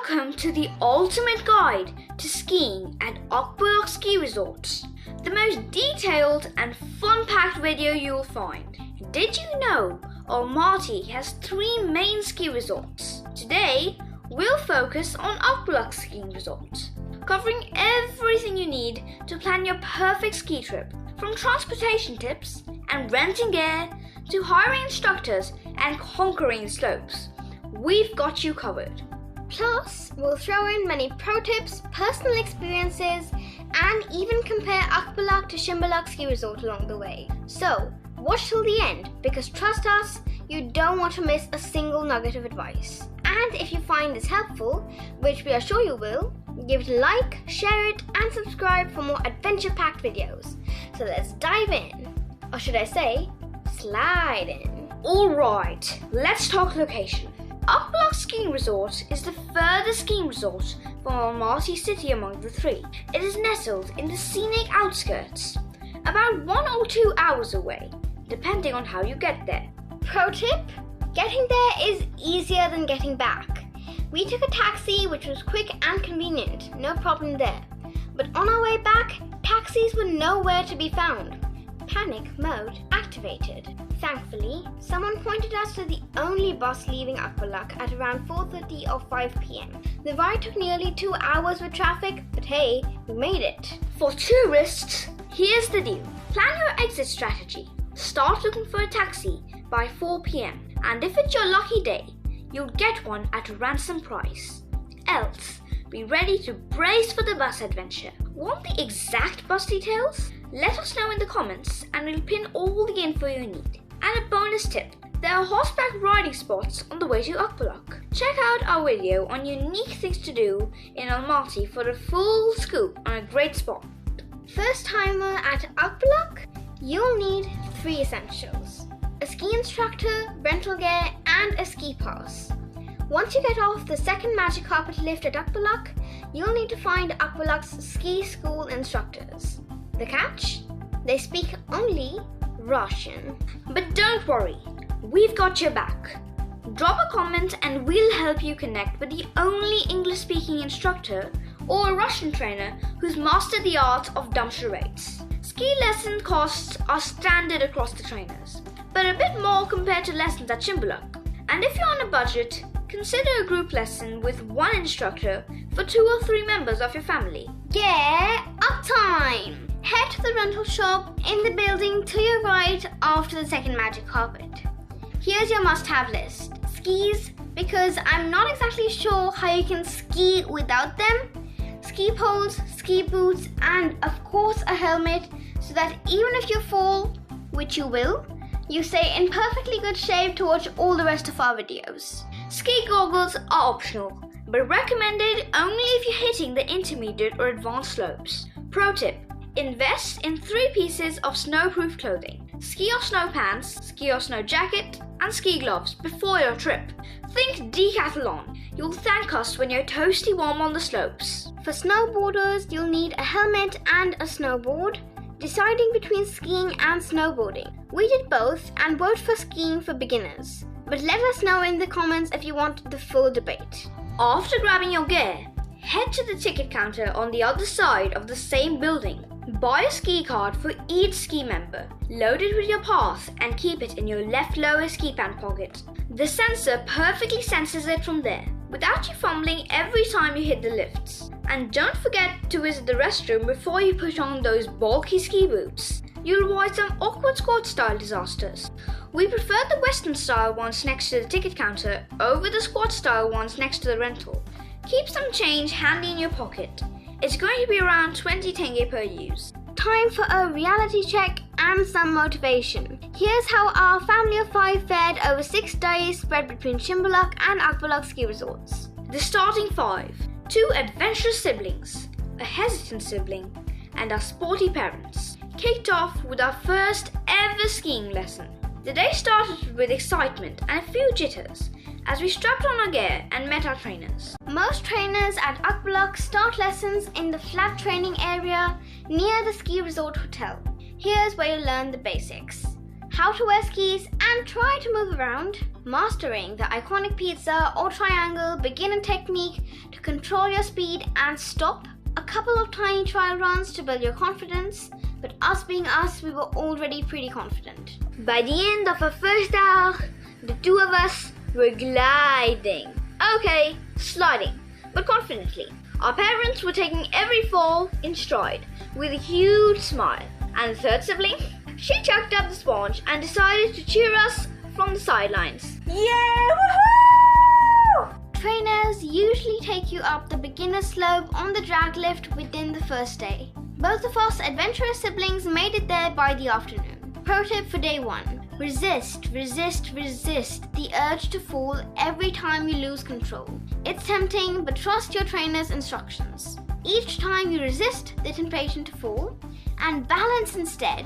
Welcome to the ultimate guide to skiing at Ak-Bulak Ski Resort, the most detailed and fun-packed video you'll find. Did you know Almaty has 3 main ski resorts? Today, we'll focus on Ak-Bulak Ski Resort, covering everything you need to plan your perfect ski trip, from transportation tips and renting gear to hiring instructors and conquering slopes. We've got you covered. Plus, we'll throw in many pro tips, personal experiences, and even compare Ak-Bulak to CHIMBULAK Ski Resort along the way. So, watch till the end, because trust us, you don't want to miss a single nugget of advice. And if you find this helpful, which we are sure you will, give it a like, share it, and subscribe for more adventure-packed videos. So let's dive in. Or should I say, slide in. Alright, let's talk location. Ak-Bulak Ski Resort is the furthest skiing resort from Almaty city among the 3. It is nestled in the scenic outskirts, about 1 or 2 hours away, depending on how you get there. Pro tip, getting there is easier than getting back. We took a taxi which was quick and convenient, no problem there. But on our way back, taxis were nowhere to be found. Panic mode activated. Thankfully, someone pointed us to the only bus leaving Ak-Bulak at around 4:30 or 5 p.m. The ride took nearly 2 hours with traffic, but hey, we made it. For tourists, here's the deal. Plan your exit strategy. Start looking for a taxi by 4 p.m. and if it's your lucky day, you'll get one at a ransom price. Else, be ready to brace for the bus adventure. Want the exact bus details? Let us know in the comments and we'll pin all the info you need. And a bonus tip, there are horseback riding spots on the way to Ak-Bulak. Check out our video on unique things to do in Almaty for the full scoop on a great spot. First timer at Ak-Bulak, you'll need 3 essentials: a ski instructor, rental gear, and a ski pass. Once you get off the second magic carpet lift at Ak-Bulak, you'll need to find Ak-Bulak's ski school instructors. The catch? They speak only Russian. But don't worry, we've got your back. Drop a comment and we'll help you connect with the only English-speaking instructor or a Russian trainer who's mastered the art of dumb charades. Ski lesson costs are standard across the trainers, but a bit more compared to lessons at CHIMBULAK. And if you're on a budget, consider a group lesson with 1 instructor for 2 or 3 members of your family. Get up time! Head to the rental shop in the building to your right after the second magic carpet. Here's your must-have list. Skis, because I'm not exactly sure how you can ski without them. Ski poles, ski boots, and of course a helmet, so that even if you fall, which you will, you stay in perfectly good shape to watch all the rest of our videos. Ski goggles are optional, but recommended only if you're hitting the intermediate or advanced slopes. Pro tip, invest in 3 pieces of snowproof clothing: ski or snow pants, ski or snow jacket, and ski gloves before your trip. Think decathlon. You'll thank us when you're toasty warm on the slopes. For snowboarders, you'll need a helmet and a snowboard. Deciding between skiing and snowboarding. We did both and vote for skiing for beginners. But let us know in the comments if you want the full debate. After grabbing your gear, head to the ticket counter on the other side of the same building. Buy a ski card for each ski member. Load it with your pass and keep it in your left lower ski pant pocket. The sensor perfectly senses it from there, without you fumbling every time you hit the lifts. And don't forget to visit the restroom before you put on those bulky ski boots. You'll avoid some awkward squad style disasters. We prefer the Western style ones next to the ticket counter over the squad style ones next to the rental. Keep some change handy in your pocket. It's going to be around 20 tenge per use. Time for a reality check and some motivation. Here's how our family of 5 fared over 6 days spread between CHIMBULAK and Ak-Bulak Ski Resorts. The starting 5: 2 adventurous siblings, a hesitant sibling, and our sporty parents. Kicked off with our first ever skiing lesson. The day started with excitement and a few jitters as we strapped on our gear and met our trainers. Most trainers at Ak-Bulak start lessons in the flat training area near the ski resort hotel. Here's where you learn the basics: how to wear skis and try to move around, mastering the iconic pizza or triangle beginner technique to control your speed and stop, a couple of tiny trial runs to build your confidence, but us being us, we were already pretty confident. By the end of our first hour, the two of us were gliding. Okay, sliding, but confidently. Our parents were taking every fall in stride with a huge smile. And the third sibling, she chucked up the sponge and decided to cheer us from the sidelines. Yeah! Woohoo! Trainers usually take you up the beginner slope on the drag lift within the first day. Both of us adventurous siblings made it there by the afternoon. Pro tip for day 1. Resist the urge to fall every time you lose control. It's tempting, but trust your trainer's instructions. Each time you resist the temptation to fall and balance instead,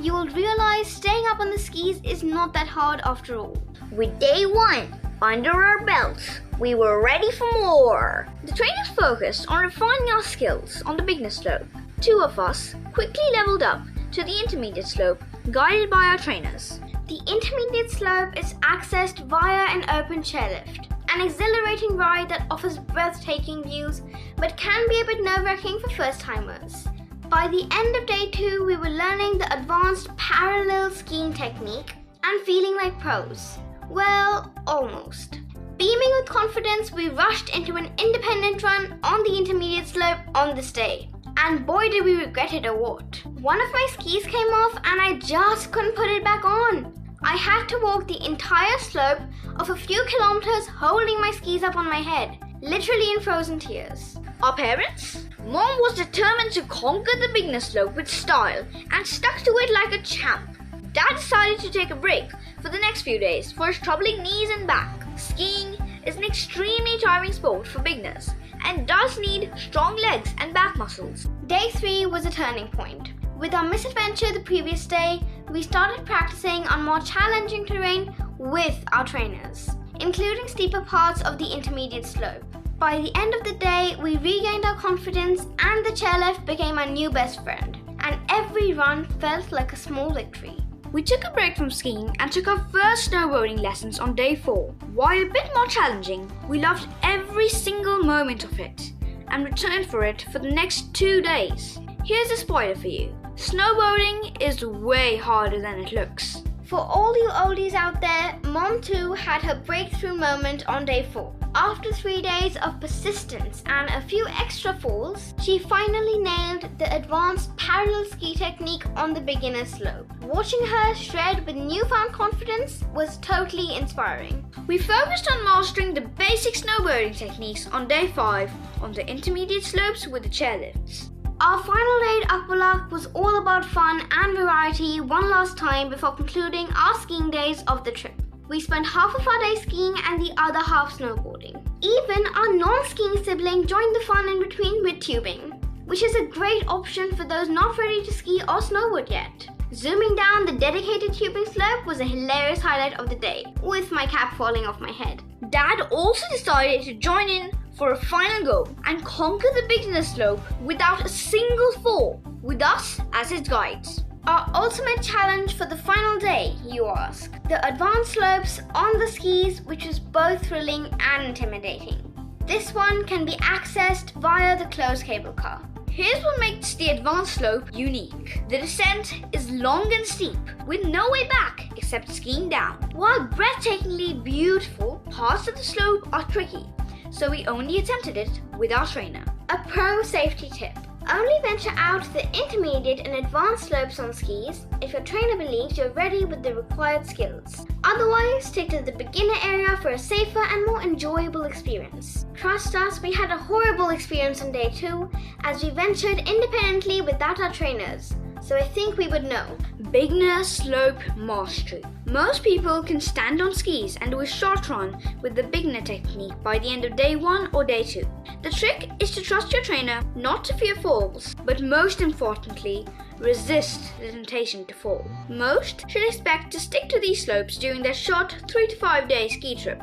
you will realize staying up on the skis is not that hard after all. With day 1 under our belts, we were ready for more. The trainers focused on refining our skills on the beginner slope. 2 of us quickly leveled up to the intermediate slope, guided by our trainers. The intermediate slope is accessed via an open chairlift, an exhilarating ride that offers breathtaking views but can be a bit nerve-wracking for first-timers. By the end of day 2, we were learning the advanced parallel skiing technique and feeling like pros. Well, almost. Beaming with confidence, we rushed into an independent run on the intermediate slope on this day. And boy did we regret it or what. One of my skis came off and I just couldn't put it back on. I had to walk the entire slope of a few kilometers holding my skis up on my head, literally in frozen tears. Our parents? Mom was determined to conquer the beginner slope with style and stuck to it like a champ. Dad decided to take a break for the next few days for his troubling knees and back. Skiing is an extremely tiring sport for beginners and does need strong legs and back muscles. Day 3 was a turning point. With our misadventure the previous day, we started practicing on more challenging terrain with our trainers, including steeper parts of the intermediate slope. By the end of the day, we regained our confidence and the chairlift became our new best friend, and every run felt like a small victory. We took a break from skiing and took our first snowboarding lessons on day 4. While a bit more challenging, we loved every single moment of it and returned for it for the next 2 days. Here's a spoiler for you. Snowboarding is way harder than it looks. For all you oldies out there, Mom too had her breakthrough moment on day 4. After 3 days of persistence and a few extra falls, she finally nailed the advanced parallel ski technique on the beginner slope. Watching her shred with newfound confidence was totally inspiring. We focused on mastering the basic snowboarding techniques on day 5 on the intermediate slopes with the chairlifts. Our final day at Ak-Bulak was all about fun and variety one last time before concluding our skiing days of the trip. We spent half of our day skiing and the other half snowboarding. Even our non-skiing sibling joined the fun in between with tubing, which is a great option for those not ready to ski or snowboard yet. Zooming down the dedicated tubing slope was a hilarious highlight of the day, with my cap falling off my head. Dad also decided to join in for a final go and conquer the beginner slope without a single fall, with us as his guides. Our ultimate challenge for the final day, you ask. The advanced slopes on the skis, which was both thrilling and intimidating. This one can be accessed via the closed cable car. Here's what makes the advanced slope unique. The descent is long and steep, with no way back except skiing down. While breathtakingly beautiful, parts of the slope are tricky, so we only attempted it with our trainer. A pro safety tip. Only venture out the intermediate and advanced slopes on skis if your trainer believes you're ready with the required skills. Otherwise, stick to the beginner area for a safer and more enjoyable experience. Trust us, we had a horrible experience on day 2 as we ventured independently without our trainers, so I think we would know. Beginner slope mastery. Most people can stand on skis and do a short run with the beginner technique by the end of day 1 or day 2. The trick is to trust your trainer, not to fear falls, but most importantly, resist the temptation to fall. Most should expect to stick to these slopes during their short 3 to 5 day ski trip.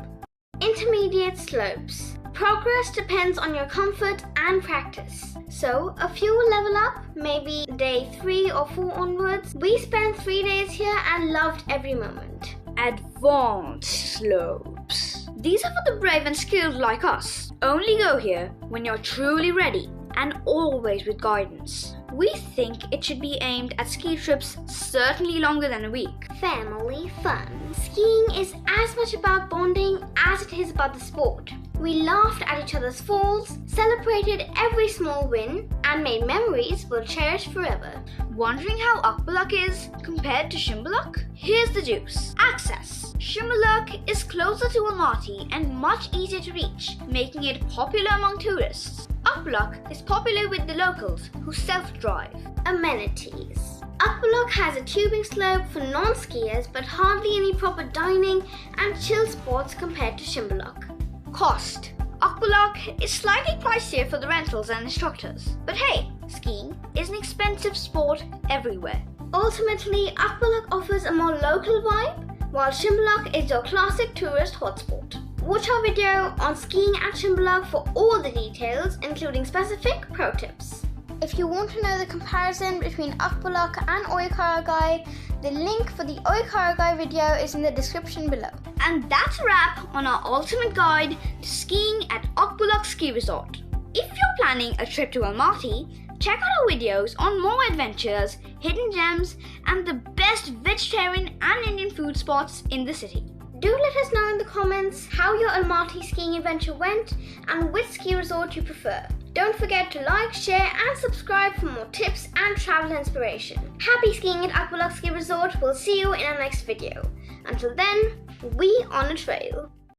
Intermediate slopes. Progress depends on your comfort and practice. So, a few level up, maybe day 3 or 4 onwards. We spent 3 days here and loved every moment. advanced slopes. These are for the brave and skilled like us. Only go here when you're truly ready and always with guidance. We think it should be aimed at ski trips certainly longer than a week. Family fun. Skiing is as much about bonding as it is about the sport. We laughed at each other's falls, celebrated every small win, and made memories we'll cherish forever. Wondering how Ak-Bulak is compared to SHYMBULAK? Here's the juice. Access. SHYMBULAK is closer to Almaty and much easier to reach, making it popular among tourists. Ak-Bulak is popular with the locals who self-drive. Amenities. Ak-Bulak has a tubing slope for non-skiers but hardly any proper dining and chill spots compared to SHYMBULAK. Cost. Ak-Bulak is slightly pricier for the rentals and instructors. But hey, skiing is an expensive sport everywhere. Ultimately, Ak-Bulak offers a more local vibe, while SHYMBULAK is your classic tourist hotspot. Watch our video on skiing at SHYMBULAK for all the details, including specific pro tips. If you want to know the comparison between Ak-Bulak and Oy-Karagai, the link for the Oy-Karagai video is in the description below. And that's a wrap on our ultimate guide to skiing at Ak-Bulak Ski Resort. If you're planning a trip to Almaty, check out our videos on more adventures, hidden gems, and the best vegetarian and Indian food spots in the city. Do let us know in the comments how your Almaty skiing adventure went and which ski resort you prefer. Don't forget to like, share and subscribe for more tips and travel inspiration. Happy skiing at Ak-Bulak Ski Resort. We'll see you in our next video. Until then, we on a trail.